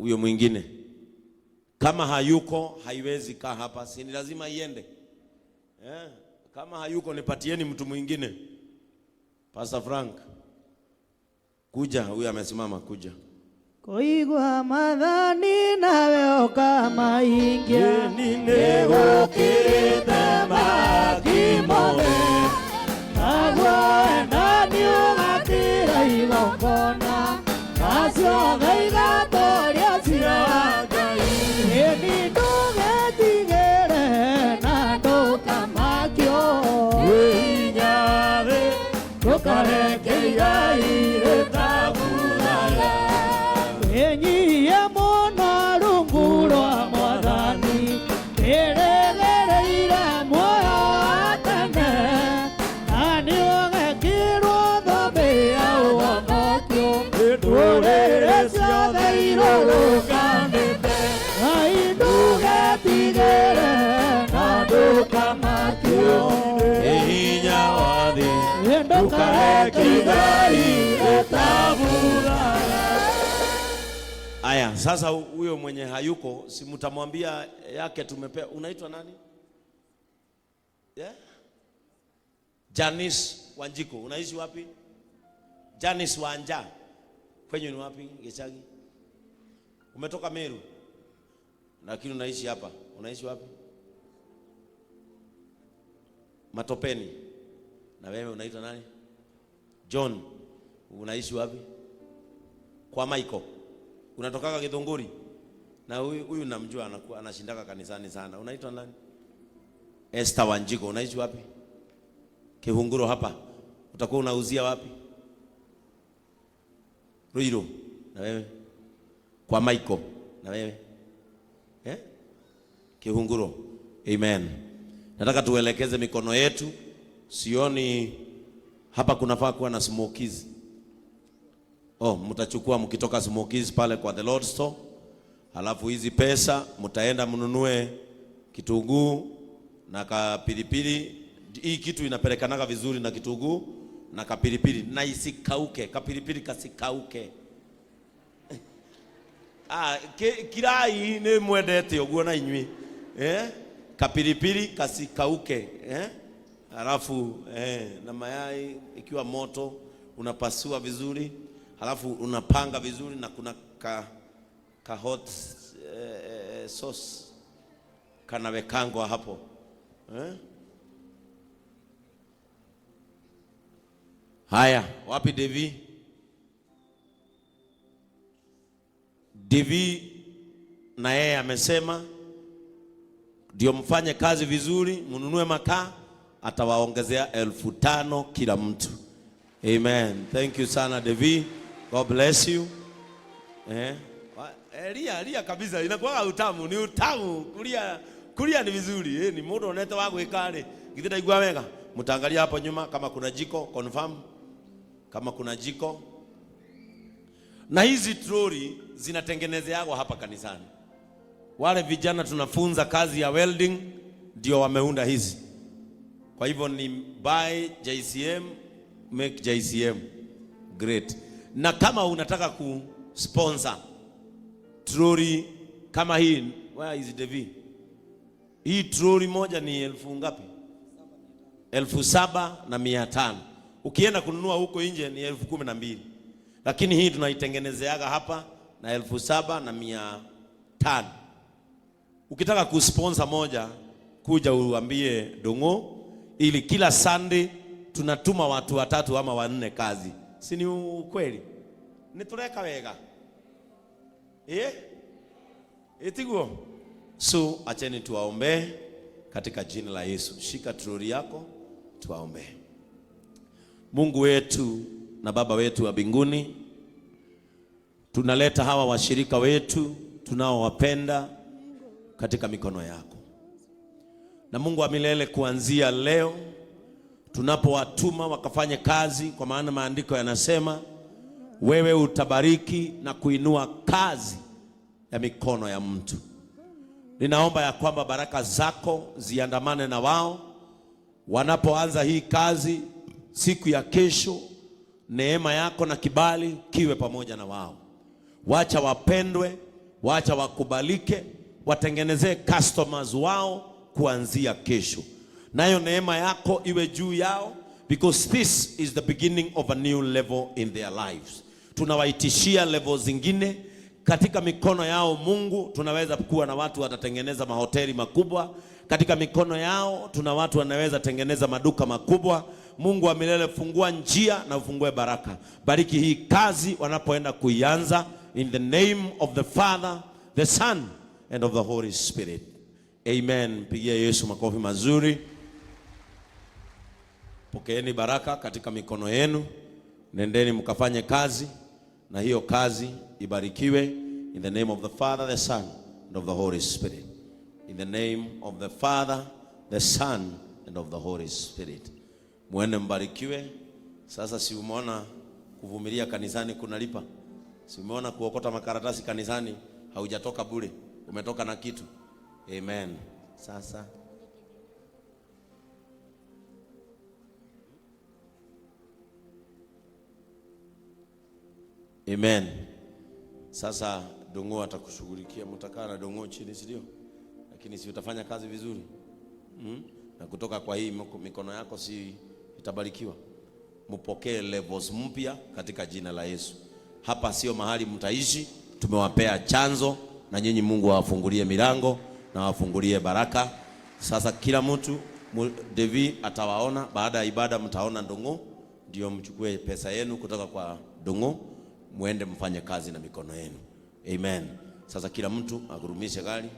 huyo mwingine. Kama hayuko haiwezi kaa hapa, si ni lazima iende. Kama hayuko nipatieni mtu mwingine. Pastor Frank, kuja, huyu amesimama, kuja. Koigwa madhani nawe kama ingia ninego kirite magimone agwa nani ugatira igokona asio veiga toria siraga ni nduge tigere na nduka makio winyave tukare kigai retabura enyi ya mona rungurwa mwadhani eregereira moyo atane ani wagekirwo thambe ya uonokio ndurere ciothe irũrũnganĩte ainduge tigere na ndũkamakio hinya wa thĩ ndũkahe kigai gĩtabutha. Aya, sasa huyo mwenye hayuko si mtamwambia yake tumepea. Unaitwa nani? Janice Wanjiko. Unaishi wapi? Janice Wanja. Kwenye ni wapi? Gechagi. Umetoka Meru. Lakini unaishi hapa. Unaishi wapi? Matopeni. Na wewe unaitwa nani? John. Unaishi wapi? Kwa Michael. Unatoka Githunguri. Na huyu namjua anashindaka kanisani sana. Unaitwa nani? Esther Wanjiko. Unaishi wapi? Kihunguro hapa. Utakuwa unauzia wapi? Ruiru. Na wewe? Kwa Michael. Na wewe? Kihunguro. Amen. Nataka tuelekeze mikono yetu. Sioni hapa kunafaa kuwa na smokies. Mtachukua mkitoka smokies pale kwa the Lord store. Halafu hizi pesa mtaenda mnunue kitunguu na kapilipili. Hii kitu inapelekanaga vizuri na kitunguu na kapilipili na isikauke. Kapilipili kasikauke. Kirai ni mwendete uguo na inywi. Kapilipili kasikauke. Halafu na mayai ikiwa moto unapasua vizuri. Halafu unapanga vizuri na kuna ka hot sauce kanawekangwa hapo. Haya, wapi Devi? Devi na yeye amesema ndio mfanye kazi vizuri, mnunue makaa, atawaongezea 5,000 kila mtu. Amen. Thank you sana Devi. God bless you. Lia kabisa inakuwa utamu, ni utamu. Kulia ni vizuri. Ni modo unaeta wako ikale. Githita igwa wega. Mtaangalia hapo nyuma kama kuna jiko, confirm. Kama kuna jiko. Na hizi troli zinatengenezewa hapa kanisani. Wale vijana tunafunza kazi ya welding ndio wameunda hizi. Kwa hivyo ni buy JCM, make JCM great. Na kama unataka kusponsor troli kama hii, where is Devi? Hii troli moja ni 1000 ngapi? 7,500. Ukienda kununua huko nje ni 12,000. Lakini hii tunaitengenezeaga hapa na 7,500. Ukitaka kusponsor moja, kuja uambie Dongo, ili kila Sunday tunatuma watu 3 ama 4 kazi. Si ni ukweli? Nitureka wega. Etiguo. So acheni tuwaombe katika jina la Yesu. Shika troli yako tuwaombe. Mungu wetu na Baba wetu wa mbinguni, tunaleta hawa washirika wetu tunaowapenda katika mikono yako. Na Mungu wa milele, kuanzia leo tunapowatuma wakafanye kazi, kwa maana maandiko yanasema wewe utabariki na kuinua kazi ya mikono ya mtu. Ninaomba ya kwamba baraka zako ziandamane na wao wanapoanza hii kazi siku ya kesho. Neema yako na kibali kiwe pamoja na wao. Wacha wapendwe, Wacha wakubalike, watengenezee customers wao kuanzia kesho. Nayo neema yako iwe juu yao, because this is the beginning of a new level in their lives. Tunawaitishia level zingine katika mikono yao. Mungu, tunaweza kuwa na watu watatengeneza mahoteli makubwa katika mikono yao. Tuna watu wanaweza tengeneza maduka makubwa. Mungu wa milele, fungua njia na ufungue baraka. Bariki hii kazi wanapoenda kuianza, in the name of the Father, the Son and of the Holy Spirit. Amen. Pigia Yesu makofi mazuri. Pokeeni baraka katika mikono yenu. Nendeni mkafanye kazi, na hiyo kazi ibarikiwe. In the name of the Father, the Son and of the Holy Spirit. In the name of the Father, the Son and of the Holy Spirit. Muende mbarikiwe. Sasa si umeona kuvumilia kanisani kunalipa? Si umeona kuokota makaratasi kanisani haujatoka bure, umetoka na kitu. Amen. Sasa amen. Sasa Dongo atakushughulikia, mtakaa na Dongo chini, si ndio? Lakini si utafanya kazi vizuri? Na kutoka kwa hii mikono yako si itabarikiwa. Mpokee levels mpya katika jina la Yesu. Hapa sio mahali mtaishi, tumewapea chanzo, na nyinyi Mungu awafungulie milango na awafungulie baraka. Sasa kila mtu Devi atawaona baada ya ibada, mtaona Dongo, ndio mchukue pesa yenu kutoka kwa Dongo, muende mfanye kazi na mikono yenu. Amen. Sasa kila mtu agurumishe gari.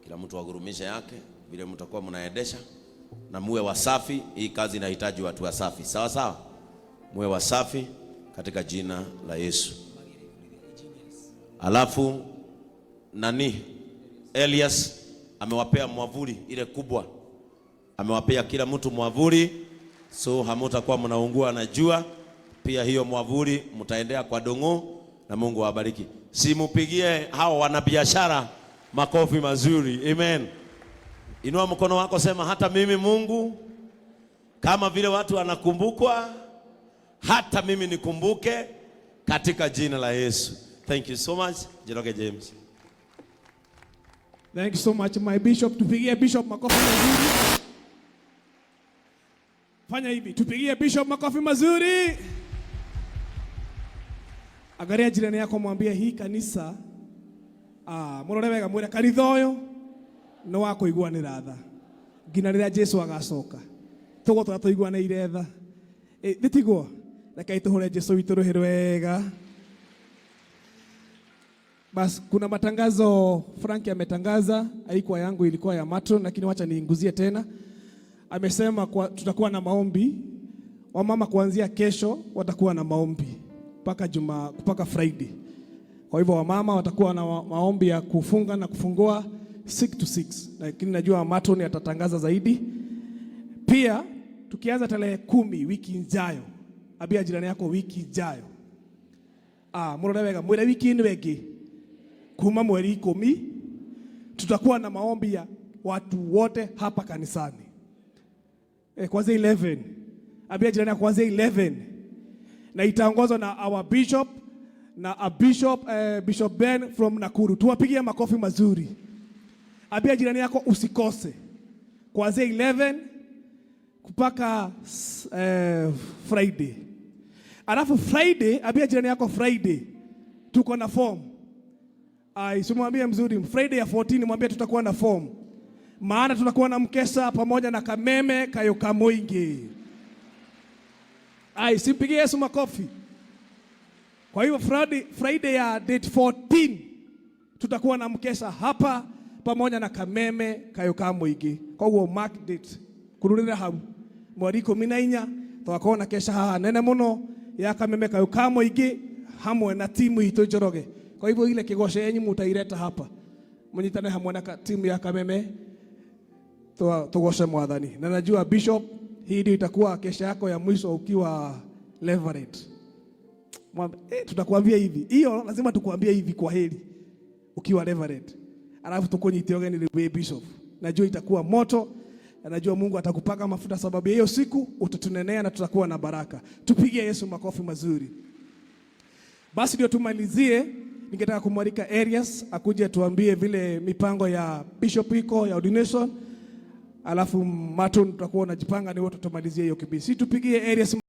Kila mtu agurumishe yake vile mtakuwa mnaendesha, na muwe wasafi. Hii kazi inahitaji watu wasafi. Sawa sawa? Muwe wasafi katika jina la Yesu. Alafu nani? Elias amewapea mwavuli ile kubwa. Amewapea kila mtu mwavuli, so hamutakuwa mnaungua na jua. Pia hiyo mwavuli mtaendea kwa Dongo, na Mungu awabariki. Simupigie hao wanabiashara makofi mazuri. Amen. Inua mkono wako, sema hata mimi Mungu, kama vile watu wanakumbukwa, hata mimi nikumbuke katika jina la Yesu. Thank you so much. Jeroge James. Thank you so much my bishop. Tupigie bishop makofi mazuri. Fanya hivi, tupigie bishop makofi mazuri. Angalia jirani yako, mwambie hii kanisa murore wega, mwire kanitha uyu no wako igwanira tha ngina rira Jesu agacoka tugo twatuiguanire tha thitigwo rekai tuhure Jesu witu ruhiru wega. Bas, kuna matangazo Frankie ametangaza, haikuwa yangu, ilikuwa ya Matron, lakini wacha niinguzie tena. Amesema tutakuwa na maombi. Wamama kuanzia kesho watakuwa na maombi mpaka Friday. Kwa hivyo wamama watakuwa na maombi ya kufunga na kufungua 6 to 6. Lakini najua Matron atatangaza zaidi. Pia tukianza tarehe 10 wiki ijayo. Abia jirani yako wiki ijayo. Murore wega, mwire wiki ino wengi kuma mweri 10 tutakuwa na maombi ya watu wote hapa kanisani. Kwanza 11. Abia jirani yako kwanza 11. Na itaongozwa na our bishop na a bishop Bishop Ben from Nakuru. Tuwapigie makofi mazuri. Abia jirani yako usikose. Kwanza 11 kupaka Friday. Alafu Friday, abia jirani yako Friday tuko na form. Simwambie mzuri, Friday ya 14 mwambie tutakuwa na form. Maana tutakuwa na mkesha pamoja na kameme kayo kamoingi. Simpigie Yesu makofi. Kwa hiyo Friday ya date 14 tutakuwa na mkesha hapa pamoja na kameme kayo kamoingi. Kwa hiyo mark date kururira hau mweri 14 tutakuwa na kesha haha nene muno ya kameme kayo kamoingi hamwe na timu itu Njoroge. Kwa hivyo ile kigoshe yenyu mutaireta hapa. Mnyitane hamwe na timu ya kameme tugoshe Mwathani. Na najua bishop, hii ndio itakuwa kesha yako ya mwisho ukiwa Leverett. Tutakwambia hivi. Hiyo lazima tukwambie hivi kwa heri ukiwa Leverett. Alafu tukunyite ogeni ni bishop. Najua itakuwa moto. Najua Mungu atakupaka mafuta sababu hiyo siku utatunenea na tutakuwa na baraka. Tupigie Yesu makofi mazuri. Basi ndio tumalizie, ningetaka kumwalika Arias akuje tuambie vile mipango ya bishop iko ya ordination, alafu Maton tutakuwa unajipanga ni wote tutamalizie hiyo kibisi. Tupigie Arias.